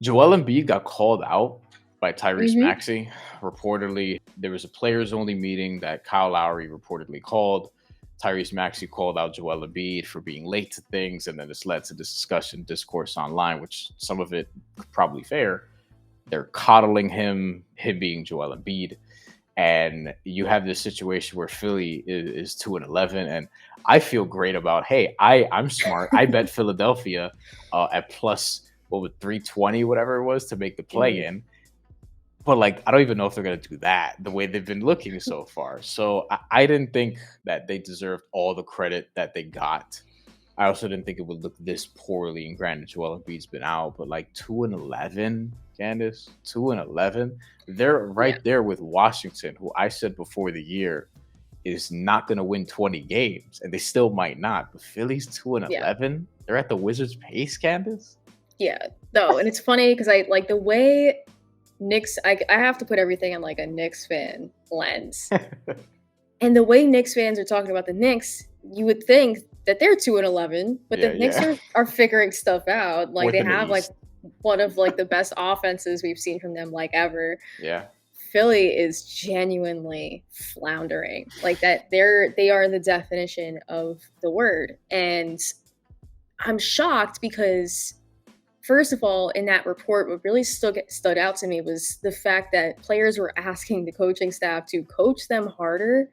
Joel Embiid got called out by Tyrese Hmm. Maxey. Reportedly, there was a players-only meeting that Kyle Lowry reportedly called. Tyrese Maxey called out Joel Embiid for being late to things, and then this led to this discussion, discourse online, which some of it probably fair. They're coddling him being Joel Embiid, and you have this situation where Philly is 2-11, and I feel great about. Hey, I'm smart. I bet Philadelphia at plus what was 320, whatever it was, to make the play Hmm. in. But like, I don't even know if they're gonna do that the way they've been looking so far. So I didn't think that they deserved all the credit that they got. I also didn't think it would look this poorly. And granted, Joel Embiid's been out, but like 2-11, Candace, 2-11. They're Yeah. right there with Washington, who I said before the year is not going to win 20 games, and they still might not. But Philly's 2 and Yeah. 11. They're at the Wizards' pace, Candace. Yeah. No, and it's funny because I like the way Knicks. I have to put everything in like a Knicks fan lens, and the way Knicks fans are talking about the Knicks, you would think that they're 2-11, but the Yeah, Knicks yeah. are figuring stuff out. Like Fourth they in the have like East. one of like the best offenses we've seen from them like ever. Yeah. Philly is genuinely floundering. Like that they are the definition of the word. And I'm shocked because first of all, in that report, what really stood out to me was the fact that players were asking the coaching staff to coach them harder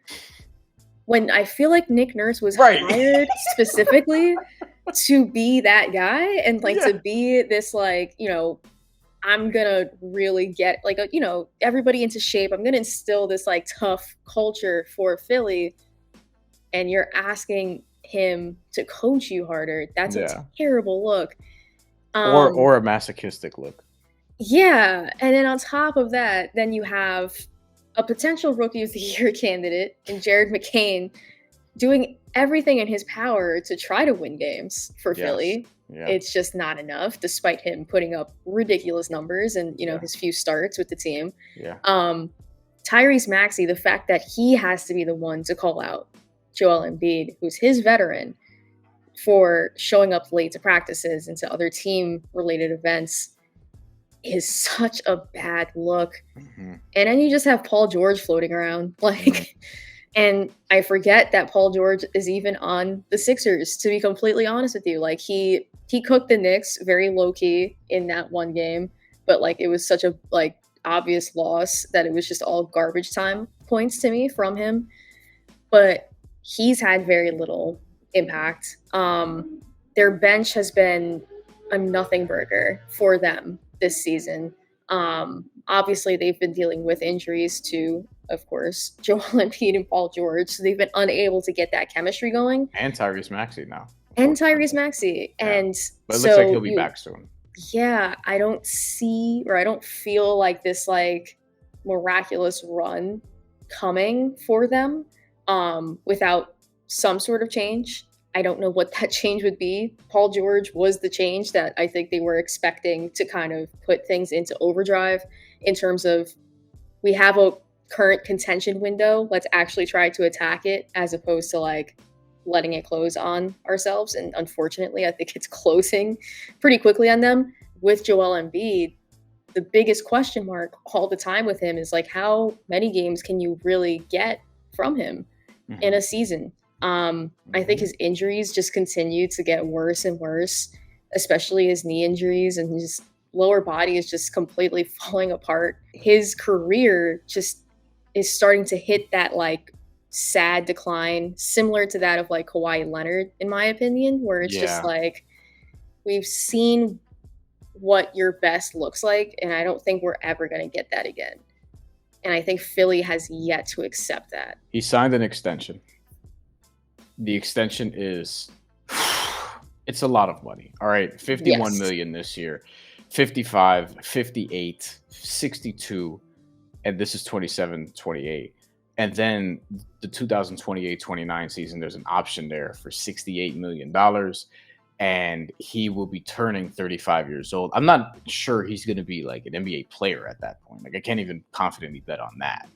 when I feel like Nick Nurse was Right. hired specifically to be that guy and like Yeah. to be this like, I'm gonna really get like everybody into shape. I'm gonna instill this like tough culture for Philly, and you're asking him to coach you harder. That's a Yeah. terrible look. Or Um, or a masochistic look. yeah, and then on top of that, then you have a potential Rookie of the Year candidate in Jared McCain doing everything in his power to try to win games for Yes. Philly. Yeah. It's just not enough, despite him putting up ridiculous numbers and Yeah. his few starts with the team. Yeah. Um, Tyrese Maxey, the fact that he has to be the one to call out Joel Embiid, who's his veteran, for showing up late to practices and to other team-related events, is such a bad look. Mm-hmm. And then you just have Paul George floating around, like. Mm-hmm. And I forget that Paul George is even on the Sixers, to be completely honest with you. Like he cooked the Knicks very low key in that one game, but like it was such a like obvious loss that it was just all garbage time points to me from him. But he's had very little impact. Their bench has been a nothing burger for them this season. Obviously, they've been dealing with injuries to, of course, Joel Embiid and Paul George. So they've been unable to get that chemistry going. And Tyrese Maxey now. And Tyrese Unfortunately. Maxey. Yeah. And But it looks like so he'll be back soon. yeah, I don't see or I don't feel like this like miraculous run coming for them without some sort of change. I don't know what that change would be. Paul George was the change that I think they were expecting to kind of put things into overdrive in terms of we have a current contention window. Let's actually try to attack it as opposed to like letting it close on ourselves. And unfortunately, I think it's closing pretty quickly on them. With Joel Embiid, the biggest question mark all the time with him is like, how many games can you really get from him in a season? I think his injuries just continue to get worse and worse, especially his knee injuries, and his lower body is just completely falling apart. His career just is starting to hit that like sad decline, similar to that of like Kawhi Leonard, in my opinion, where it's just Yeah. like we've seen what your best looks like, and I don't think we're ever going to get that again. And I think Philly has yet to accept that. He signed an extension. The extension is it's a lot of money. All right, 51 Yes. million this year. 55, 58, 62, and this is 27, 28. And then the 2028-29 season, there's an option there for $68 million. And he will be turning 35 years old. I'm not sure he's going to be like an NBA player at that point. Like I can't even confidently bet on that.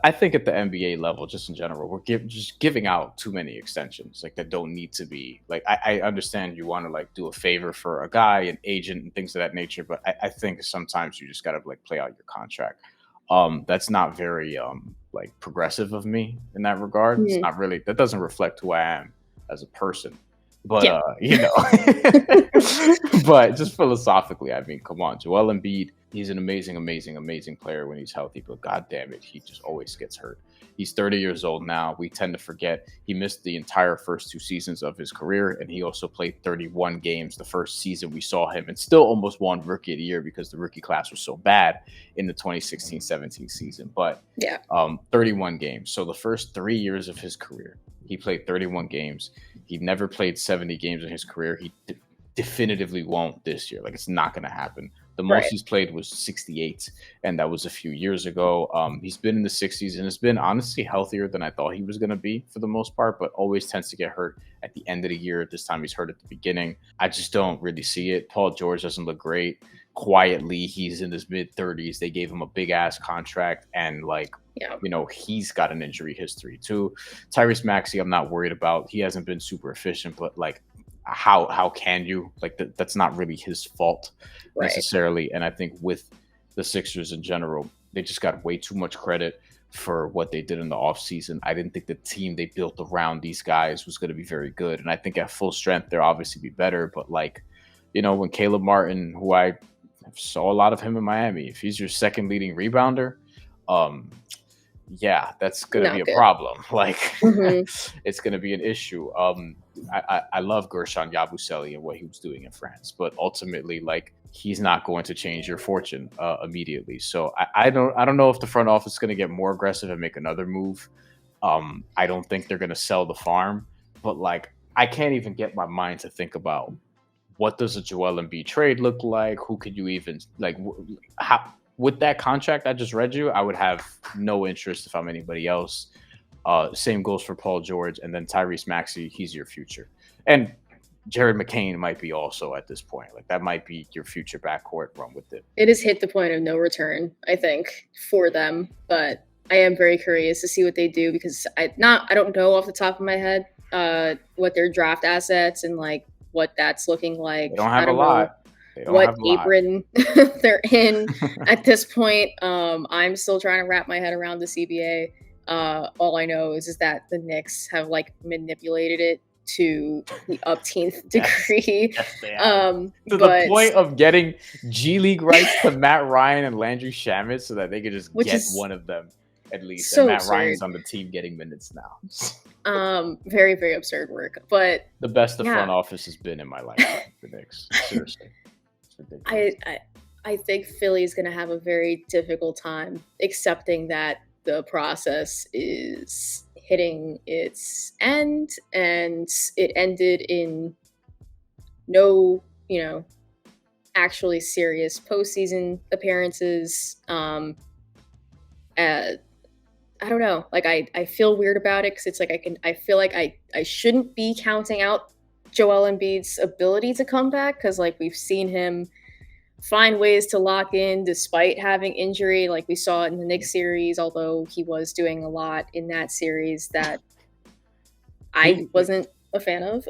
I think at the NBA level, just in general, we're just giving out too many extensions, like that don't need to be. Like I understand you want to like do a favor for a guy, an agent, and things of that nature, but I think sometimes you just gotta like play out your contract. That's not very like progressive of me in that regard. It's Mhm. not really, that doesn't reflect who I am as a person. But Yeah. you know, but just philosophically, I mean, come on, Joel Embiid, he's an amazing, amazing, amazing player when he's healthy, but god damn it, he just always gets hurt. He's 30 years old now. We tend to forget he missed the entire first 2 seasons of his career, and he also played 31 games the first season we saw him, and still almost won Rookie of the Year because the rookie class was so bad in the 2016-17 season. But Yeah. 31 games. So the first 3 years of his career, he played 31 games. He never played 70 games in his career. He definitively won't this year. Like, it's not going to happen. The most Right. he's played was 68, and that was a few years ago. He's been in the 60s, and it's been honestly healthier than I thought he was going to be for the most part, but always tends to get hurt at the end of the year. This time he's hurt at the beginning. I just don't really see it. Paul George doesn't look great. Quietly, he's in his mid 30s. They gave him a big ass contract, and like, Yeah. you know, he's got an injury history too. Tyrese Maxey, I'm not worried about. He hasn't been super efficient, but like, how can you, like, that's not really his fault Right. necessarily. And I think with the Sixers in general, they just got way too much credit for what they did in the offseason. I didn't think the team they built around these guys was going to be very good. And I think at full strength, they'll obviously be better. But like, you know, when Caleb Martin, who I saw a lot of him in Miami, if he's your second leading rebounder, yeah, that's going to Not be a good. problem. Like, Mhm. it's going to be an issue. I love Gershon Yabusele and what he was doing in France, but ultimately, like, he's not going to change your fortune immediately. So I don't know if the front office is going to get more aggressive and make another move. I don't think they're going to sell the farm, but like, I can't even get my mind to think about what does a Joel Embiid trade look like? Who could you even like? How, with that contract I just read you, I would have no interest if I'm anybody else. Same goes for Paul George, and then Tyrese Maxey. He's your future, and Jared McCain might be also at this point. Like, that might be your future backcourt. Run with it. It has hit the point of no return, I think, for them. But I am very curious to see what they do, because I don't know off the top of my head what their draft assets and like what that's looking like. They don't I have a don't know lot. They don't what have a lot. apron they're in at this point. I'm still trying to wrap my head around the CBA. All I know is that the Knicks have like manipulated it to the upteenth degree. Yes, they have. To But the point of getting G League rights to Matt Ryan and Landry Shamet so that they could just Which get is one of them at least. so And Matt absurd. Ryan's on the team getting minutes now. Very, very absurd work. But The best the yeah, front office has been in my lifetime, the Knicks. Seriously. It's ridiculous. I think Philly is going to have a very difficult time accepting that the process is hitting its end, and it ended in no, actually serious postseason appearances. I don't know. Like, I feel weird about it, because it's like I feel like I shouldn't be counting out Joel Embiid's ability to come back, because like we've seen him find ways to lock in despite having injury, like we saw in the Knicks series, although he was doing a lot in that series that I wasn't a fan of.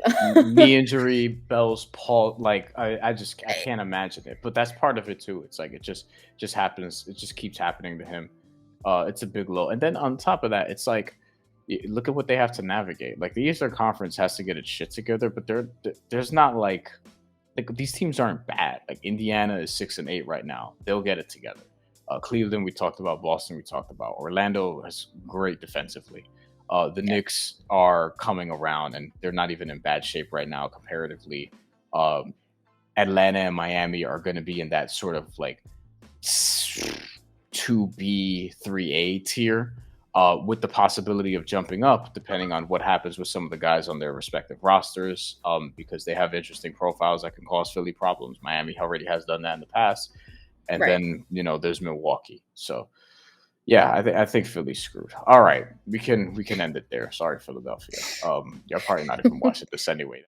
Knee injury, Bell's Paul, like I can't imagine it. But that's part of it too. It's like it just happens. It just keeps happening to him. It's a big low. And then on top of that, it's like, look at what they have to navigate. Like, the Eastern Conference has to get its shit together, but there's not like these teams aren't bad. Like, Indiana is 6-8 right now. They'll get it together. Cleveland, we talked about. Boston, we talked about. Orlando is great defensively. The Knicks are coming around, and they're not even in bad shape right now comparatively. Atlanta and Miami are going to be in that sort of like 2B, 3A tier, with the possibility of jumping up depending on what happens with some of the guys on their respective rosters, because they have interesting profiles that can cause Philly problems. Miami already has done that in the past. And then, there's Milwaukee. So, yeah, I think Philly's screwed. All right, we can end it there. Sorry, Philadelphia. You're probably not even watching this anyway.